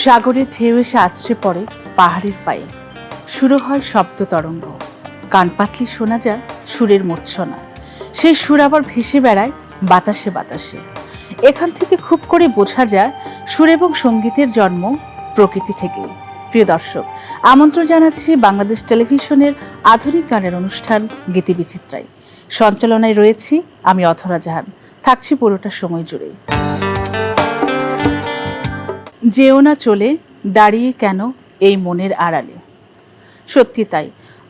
সাগরের ঢেউ এসে আছড়ে পড়ে পাহাড়ের পায়ে, শুরু হয় শব্দ তরঙ্গ। কান পাতলে শোনা যায় সুরের মূর্ছনা। সেই সুর আবার ভেসে বেড়ায় বাতাসে বাতাসে। এখান থেকে খুব করে বোঝা যায় সুর এবং সঙ্গীতের জন্ম প্রকৃতি থেকে। প্রিয় দর্শক, আমন্ত্রণ জানাচ্ছি বাংলাদেশ টেলিভিশনের আধুনিক গানের অনুষ্ঠান গীতিবিচিত্রায়। সঞ্চালনায় রয়েছি আমি অথরা জাহান, থাকছি পুরোটা সময় জুড়ে। যেও না চলে, দাঁড়িয়ে কেন এই মনের আড়ালে। সত্যি তাই,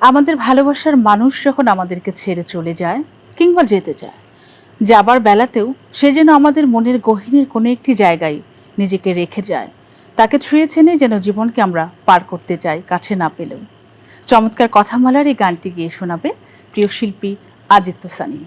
আমাদের ভালোবাসার মানুষ যখন আমাদেরকে ছেড়ে চলে যায় কিংবা যেতে চায়, যাবার বেলাতেও সে যেন আমাদের মনের গহীনের কোনো একটি জায়গায় নিজেকে রেখে যায়। তাকে ছুঁয়ে ছেনে যেন জীবনকে আমরা পার করতে চাই, কাছে না পেলেও। চমৎকার কথামালার এই গানটি গিয়ে শোনাবে প্রিয় শিল্পী আদিত্য সানি।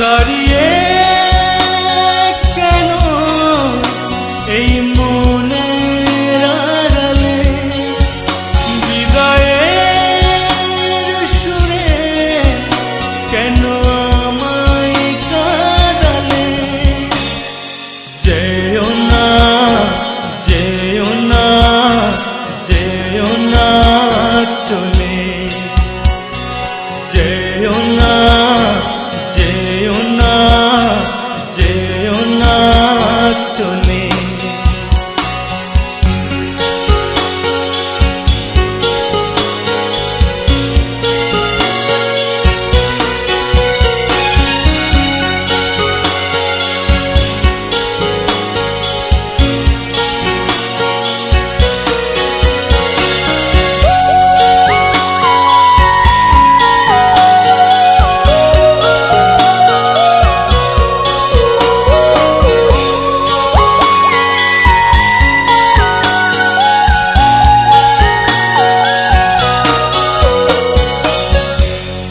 দাঁড়িয়ে কেন এই মনের আড়ালে, বিদায়ের সুরে কেন আমায় কাঁদালে। যেও না, যেও না, যেও না চলে, যেও না, যেও না, যেও না চলে।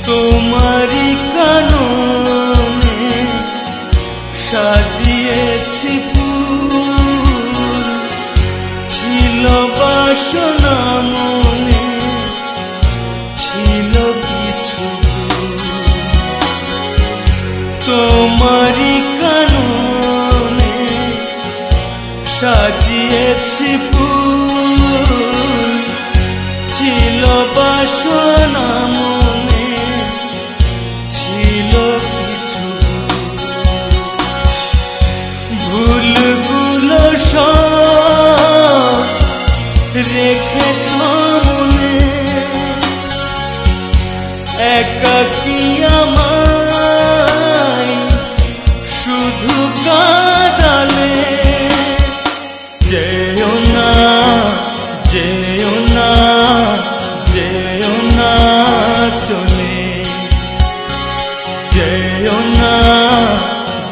তোমারি কাননে সাজিয়েছি ফুল, ছিল বাসনা মনে, ছিল কিছু ভুল। তোমারি কাননে সাজিয়েছি ফুল, ছিল বাসনা মনে, ছিল কিছু ভুলগুলো সব রেখেছ মনে, একাকী আমায় শুধু কাঁদালে। যেও না, যেও না, যেও না চলে, যেও না,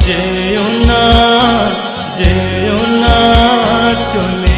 যেও না, যেও না চলে।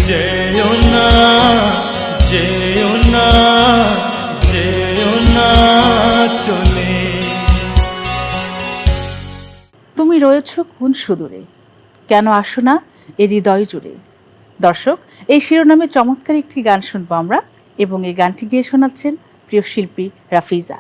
যেও না যেও না যেও না চলে। তুমি রয়েছ কোন সুদূরে, কেন আসো না এ হৃদয় জুড়ে। দর্শক, এই শিরোনামে চমৎকার একটি গান শুনবো আমরা, এবং এই গানটি গিয়ে শোনাচ্ছেন প্রিয় শিল্পী রাফিজা।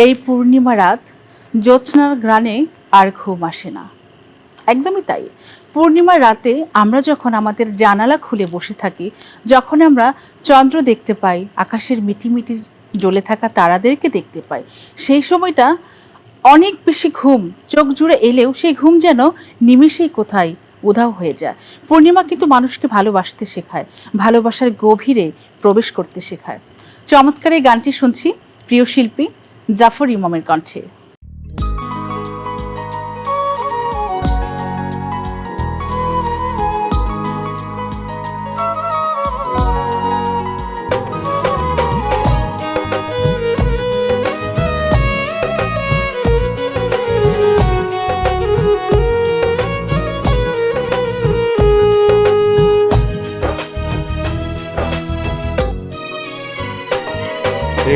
এই পূর্ণিমা রাত, জ্যোৎস্নার গ্রানে আর ঘুম আসে না। একদমই তাই। পূর্ণিমার রাতে আমরা যখন আমাদের জানালা খুলে বসে থাকি, যখন আমরা চন্দ্র দেখতে পাই, আকাশের মিটিমিটি জ্বলে থাকা তারাদেরকে দেখতে পাই, সেই সময়টা অনেক বেশি ঘুম চোখ জুড়ে এলেও সেই ঘুম যেন নিমেষেই কোথায় উধাও হয়ে যায়। পূর্ণিমা কিন্তু মানুষকে ভালোবাসতে শেখায়, ভালোবাসার গভীরে প্রবেশ করতে শেখায়। চমৎকার এই গানটি শুনছি প্রিয় শিল্পী জাফর ইমামের কণ্ঠে।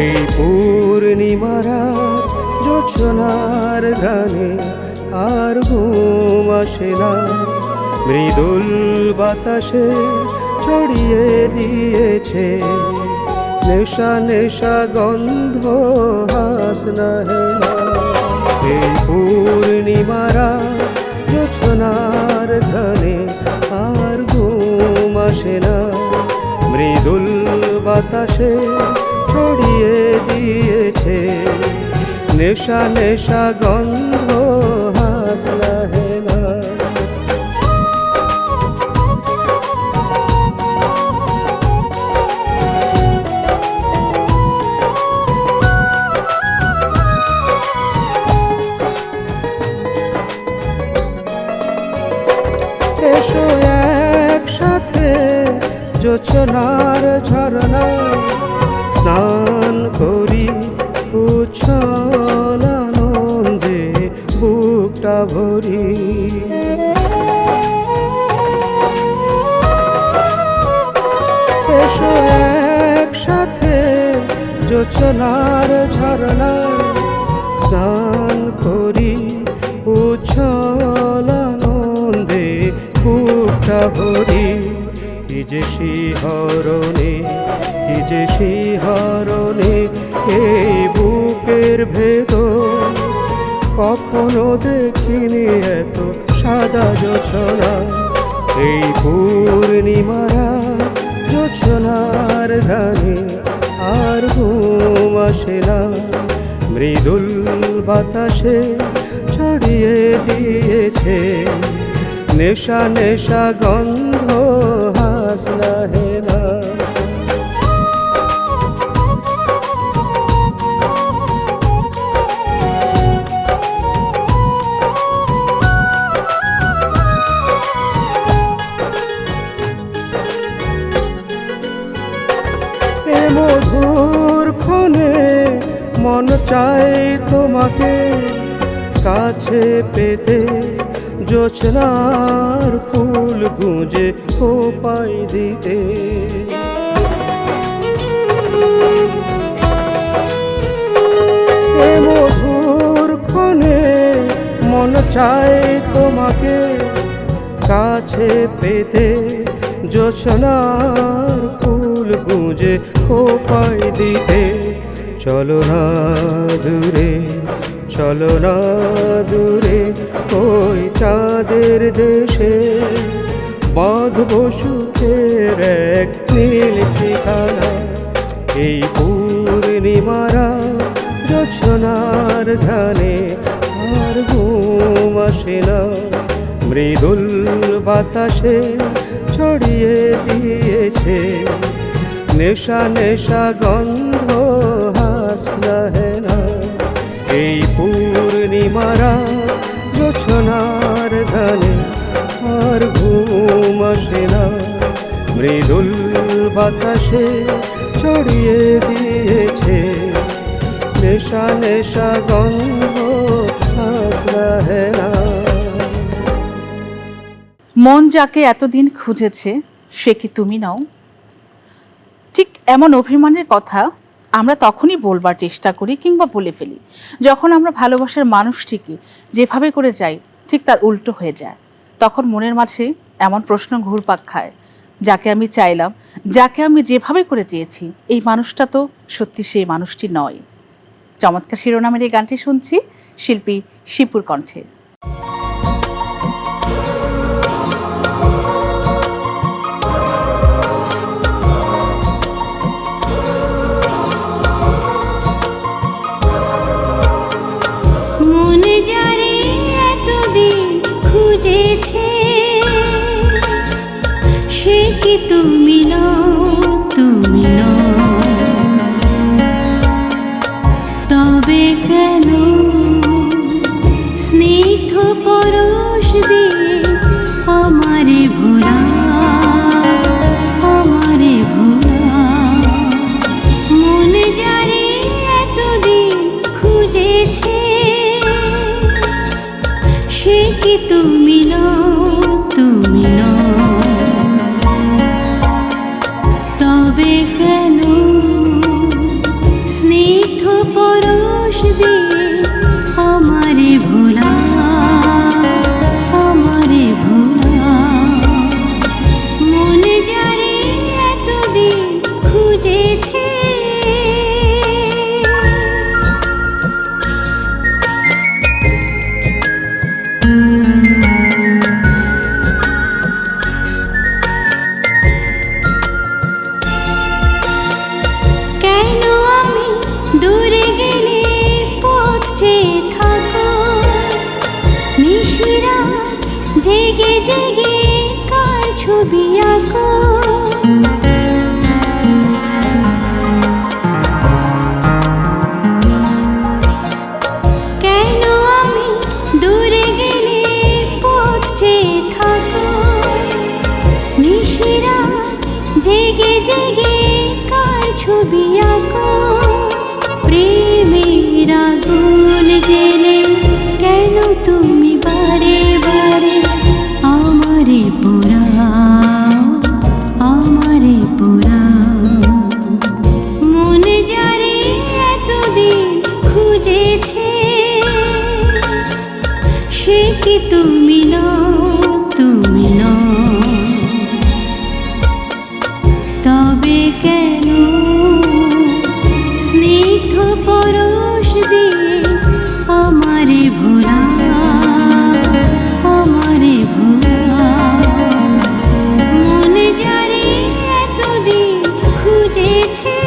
এই পূর্ণিমারা জোছনার গানে আর ঘুম আসে না, মৃদুল বাতাসে ছড়িয়ে দিয়েছে নেশা নেশা গন্ধ হাসনা হেনা। এই পূর্ণিমারা জোছনার গানে আর ঘুম আসে না, মৃদুল বাতাসে ছড়িয়ে দিয়েছে নেশা নেশা গন্ধ হাসনা হেনা। এসো একসাথে জোছনার ঝরনায় স্নান করি, উচ্ছল আনন্দে বুকটা ভরি। এসো একসাথে জোছনার ঝরনায় স্নান করি, উচ্ছল আনন্দে বুকটা ভরি। কি যে শিহরণে, কি যে শিহরণে এই বুকের ভেতর, কখনো দেখিনি এত সাদা জোছনা। এই পূর্ণিমারা জোছনার গানে আর ঘুম আসে না, মৃদুল বাতাসে ছড়িয়ে দিয়েছে নেশা নেশা গন্ধ হাসনা হেনা। এ মধুর ক্ষণে মন চাই তোমাকে কাছে পেতে, জোছনার ফুল গুঁজে খোপাই দিতে। এ মধুর ক্ষণে মন চাই তোমাকে কাছে পেতে, জোছনার ফুল গুঁজে খোপাই দিতে। চলো না দূরে, চলো না দূরে ওই চাঁদের দেশে, বাঁধব সুখের এক নীল ঠিকানা। এই পূর্ণিমারা জোছনার ধানে আর ঘুম আসে না, মৃদুল বাতাসে ছড়িয়ে দিয়েছে নেশা নেশা গন্ধ হাসনা হেনা। এই পূর্ণিমারা জোছনার ধানে আর ঘুম আসে না, মৃদুল বাতাসে ছড়িয়ে দিয়েছে নেশা নেশা গন্ধ হাসনা হেনা। মন যাকে এতদিন খুঁজেছে সে কি তুমি নাও। ঠিক এমন অভিমানের কথা আমরা তখনই বলবার চেষ্টা করি কিংবা বলে ফেলি যখন আমরা ভালোবাসার মানুষটিকে যেভাবে করে যাই ঠিক তার উল্টো হয়ে যায়। তখন মনের মাঝে এমন প্রশ্ন ঘুরপাক খায়, যাকে আমি চাইলাম, যাকে আমি যেভাবে করে চেয়েছি, এই মানুষটা তো সত্যি সেই মানুষটি নয়। চমৎকার শিরোনামের এই গানটি শুনছি শিল্পী শিপুর কণ্ঠে। কি তুমি নও, তুমি নও, তবে কেন স্নিগ্ধ পরশ দিয়ে আমারে ভোলা, আমারে ভোলা। মন যারে এতদিন খুঁজেছে, সে কি তুমি নও, তুমি নও, তবে কেন স্নিগ্ধ পরশ দিয়ে আমারে ভোলা, আমারে ভোলা। মন যারে এতদিন খুঁজেছে। কেন আমি দূরে গেলে পথ চেয়ে থাকো, নিশিরা জেগে জেগে কার ছবি আঁকো। কেন আমি দূরে গেলে পথ চেয়ে থাকো, নিশিরা জেগে জেগে কার ছবি আঁকো। প্রেমের আগুন জেলে কেন তুমি বারে বারে আমারে পোড়াও, আমারে পোড়াও। মন যারে এতদিন খুঁজেছে, সে কি তুমি নও, তুমি নও, তবে কেন স্নিগ্ধ পরশ দিয়ে আমারে ভোলা, আমারে ভোলা। মন যারে এতদিন খুঁজেছে।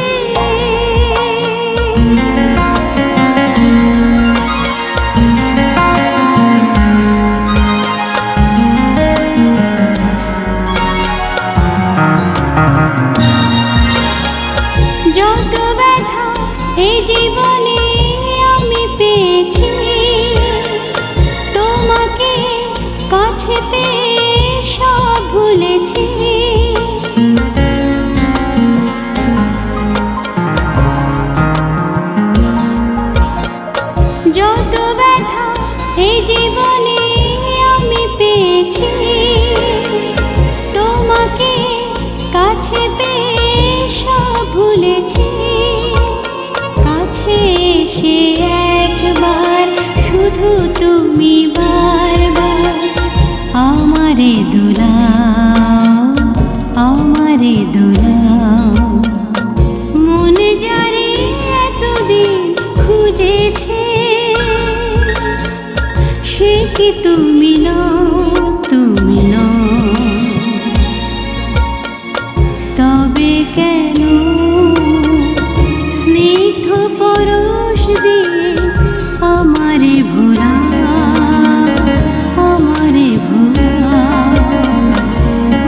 যত ব্যথা এই জীবনে আমি পেয়েছি, তোমাকে কাছে পেয়ে সব ভুলেছি। যত ব্যথা এই জীবনে আমি পেয়েছি, তোমাকে কাছে পেয়ে সব ভুলেছি। কাছে এসে একবার শুধু তুমি বারবার আমারে দোলাও, আমারে দোলাও। মন যারে এতদিন খুঁজেছে, সে কি তুমি নও, তুমি নও, তবে কেন স্নিগ্ধ পরশ দিয়ে আমারে ভোলা, আমারে ভোলা।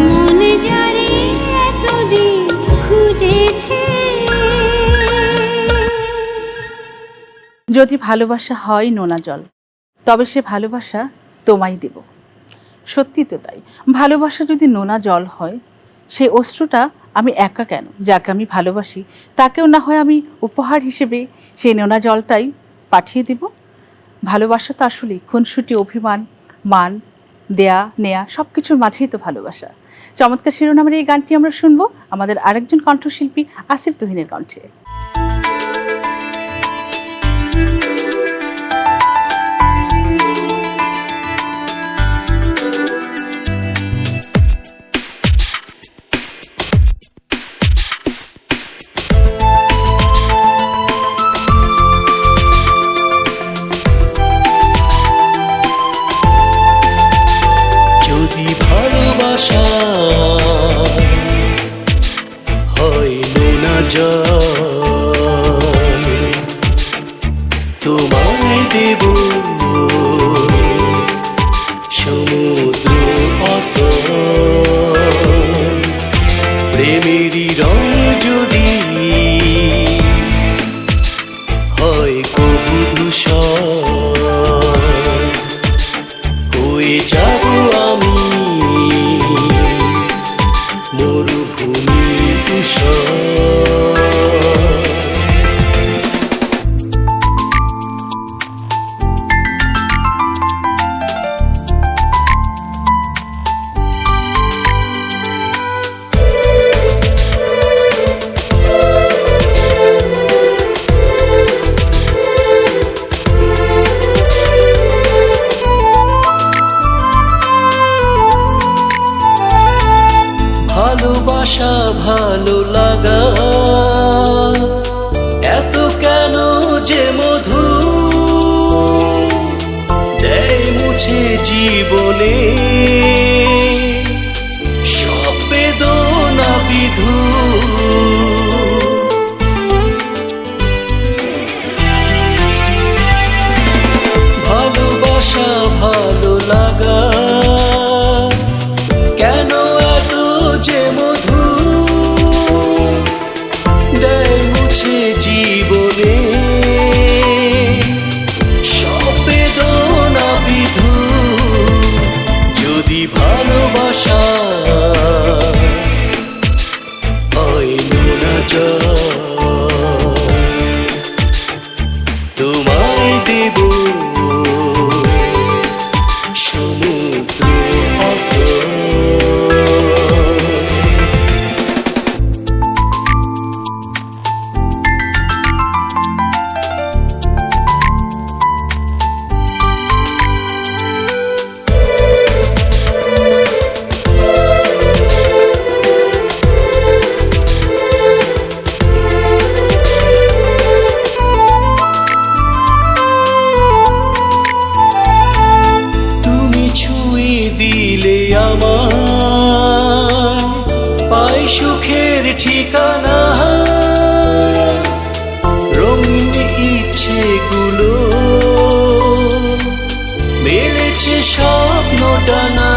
মন যারে এতদিন খুঁজেছে। যদি ভালোবাসা হয় নোনা জল, তবে সে ভালোবাসা তোমায় দেব। সত্যি তো তাই, ভালোবাসা যদি নোনা জল হয়, সেই অশ্রুটা আমি একা কেন, যাকে আমি ভালোবাসি তাকেও না হয় আমি উপহার হিসেবে সেই নোনা জলটাই পাঠিয়ে দেব। ভালোবাসা তো আসলে খুনসুটি, অভিমান, মান, দেয়া নেয়া সব কিছুর মাঝেই তো ভালোবাসা। চমৎকার শিরোনামের এই গানটি আমরা শুনবো আমাদের আরেকজন কণ্ঠশিল্পী আসিফ তুহিনের কণ্ঠে। যদি ভালোবাসা হয় নোনা জল, হয়ে যাব আমি মরুভূমি তুষার। ভালোবাসা ভালো লাগা এত কেন যে মধু দেয় মুছে জীবনে সব বেদনা বিধু। ভালোবাসা ভালো লাগা কেন এত যে মধু দেয় মুছে জীবনে সব বেদনা বিধু। যদি ভালোবাসা হয় না তোমায় দেব সমুদ্র অতল। দিলে আমার পাই সুখের ঠিকানা রঙিন ইচ্ছেগুলো মেলেছে স্বপ্ন ডানা।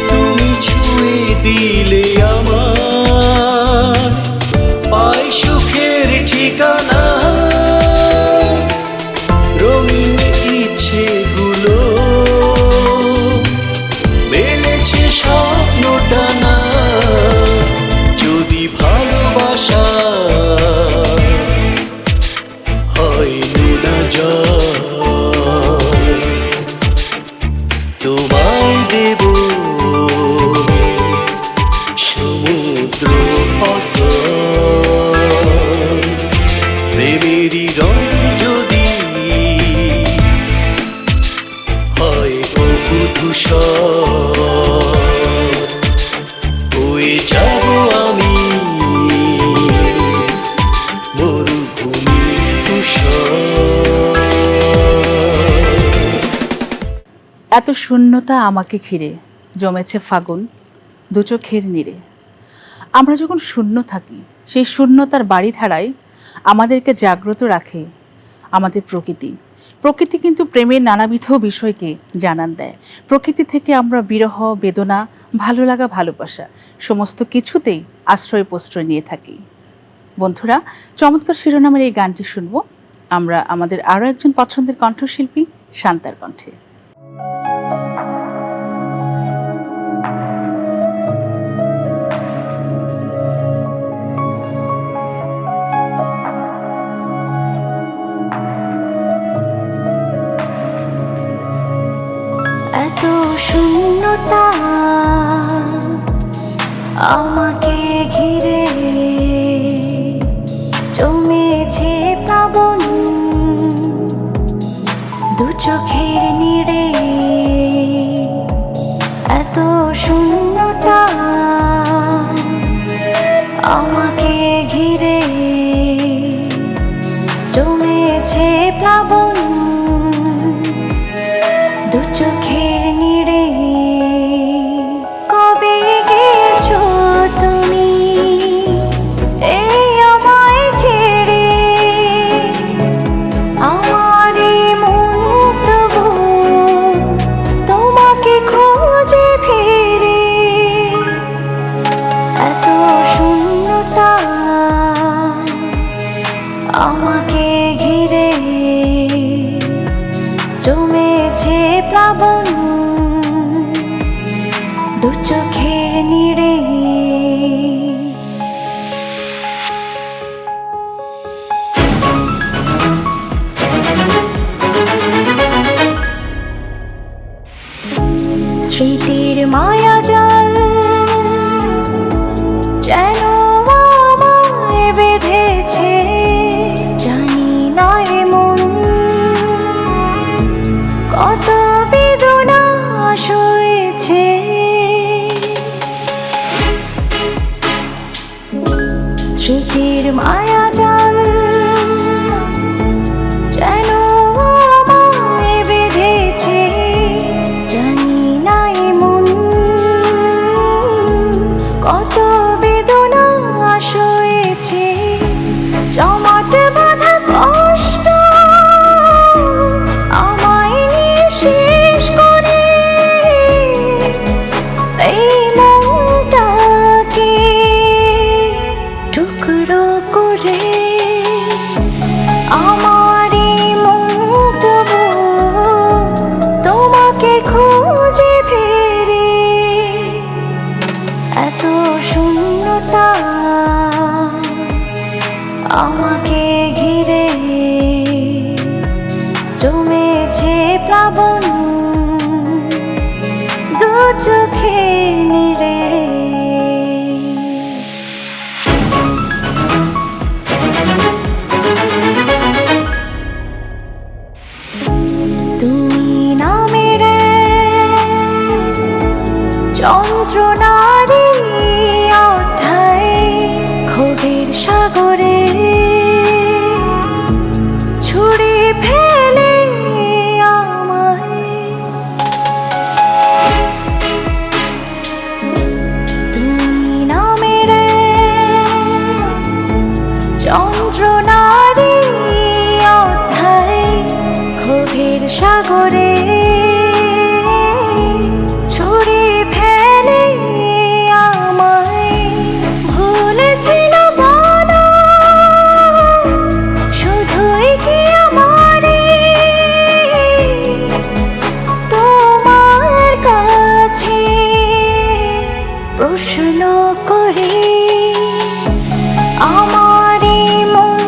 তুমি ছুঁয়ে দিলে আমার পাই সুখের ঠিকানা রঙিন ইচ্ছেগুলো মেলেছে স্বপ্ন ডানা। যদি ভালোবাসা হয় না তোমায় দেব সমুদ্র অতল। প্রেমেরই রং যদি হয় কবু ধূসর হয়ে যাব আমি মরুভূমি তুষার। এত শূন্যতা আমাকে ঘিরে জমেছে ফাগুন দু চোখের নীড়ে। আমরা যখন শূন্য থাকি সেই শূন্যতার বাড়িধারায় আমাদেরকে জাগ্রত রাখে আমাদের প্রকৃতি। প্রকৃতি কিন্তু প্রেমের নানাবিধ বিষয়কে জানান দেয়। প্রকৃতি থেকে আমরা বিরহ বেদনা ভালো লাগা ভালোবাসা সমস্ত কিছুতেই আশ্রয় প্রশ্রয় নিয়ে থাকি। বন্ধুরা, চমৎকার শিরোনামের এই গানটি শুনব আমরা আমাদের আরও একজন পছন্দের কণ্ঠশিল্পী শান্তার কণ্ঠে। এত শূন্যতা আমাকে ঘিরে জমেছে প্লাবন দু চোখের নীড়ে। এত শূন্যতা আমাকে ঘিরে জমেছে প্লাবন দু চোখের নীড়ে। কবে গেছো তুমি এই আমায় ছেড়ে, আমার মন তবু তোমাকে খোঁজে ফিরে। এত শূন্যতা আমাকে ঘিরে জমেছে প্লাবন, দু চোখের নিরে স্মৃতির মায়াজাল যেন আমায় বেঁধেছে, জানি না এমন কত বেদনা সয়েছে। স্মৃতির মায়াজাল যেন আমায় বেঁধেছে, জানি না এমন কত বেদনা সয়েছে। জমাট বাঁধা কষ্ট আমায় নিয়ে শেষ করে এই মনটাকে টুকরো করে। আমার এই মন তবু তোমাকে খুঁজে ফেরে, এত শূন্যতা আমাকে ঘিরে জমেছে প্লাবন, দু চোখের নিরে। তুমি নামের যন্ত্রণারি অধ্যায় ক্ষোভের সাগরে ছুড়ে ফেলে আমায়। তুমি নামের যন্ত্রণারি অধ্যায় ক্ষোভের সাগরে ছুড়ে ফেলে আমায়। ভুলেছিল বলো শুধুই কি আমারে তোমার কাছে প্রশ্ন করে। আমার এই মন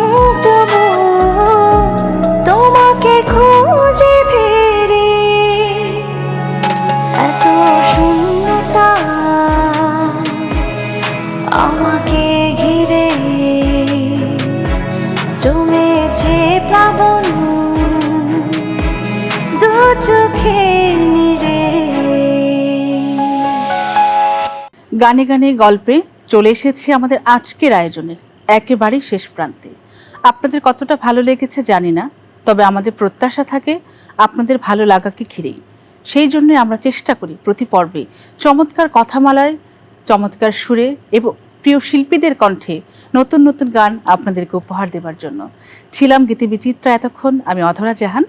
তবু তোমাকে খুঁজে ফেরে, এত শূন্যতা আমাকে ঘিরে জমেছে প্লাবন, দু চোখের নিরে। গানে গানে গল্পে চলে এসেছি আমাদের আজকের আয়োজনের একেবারেই শেষ প্রান্তে। আপনাদের কতটা ভালো লেগেছে জানি না, তবে আমাদের প্রত্যাশা থাকে আপনাদের ভালো লাগাকে ঘিরেই। সেই জন্য আমরা চেষ্টা করি প্রতি পর্বে চমৎকার কথামালায়, চমৎকার সুরে এবং প্রিয় শিল্পীদের কণ্ঠে নতুন নতুন গান আপনাদেরকে উপহার দেবার জন্য। ছিলাম গীতি বিচিত্রা এতক্ষণ, আমি অধরা জাহান।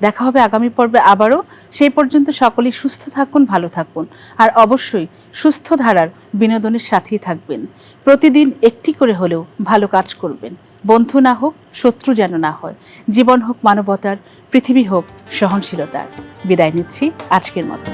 দেখা হবে আগামী পর্বে আবারও। সেই পর্যন্ত সকলেই সুস্থ থাকুন, ভালো থাকুন, আর অবশ্যই সুস্থ ধারার বিনোদনের সাথেই থাকবেন। প্রতিদিন একটি করে হলেও ভালো কাজ করবেন। বন্ধু না হোক, শত্রু যেন না হয়। জীবন হোক মানবতার, পৃথিবী হোক সহনশীলতার। বিদায় নিচ্ছি আজকের মতো।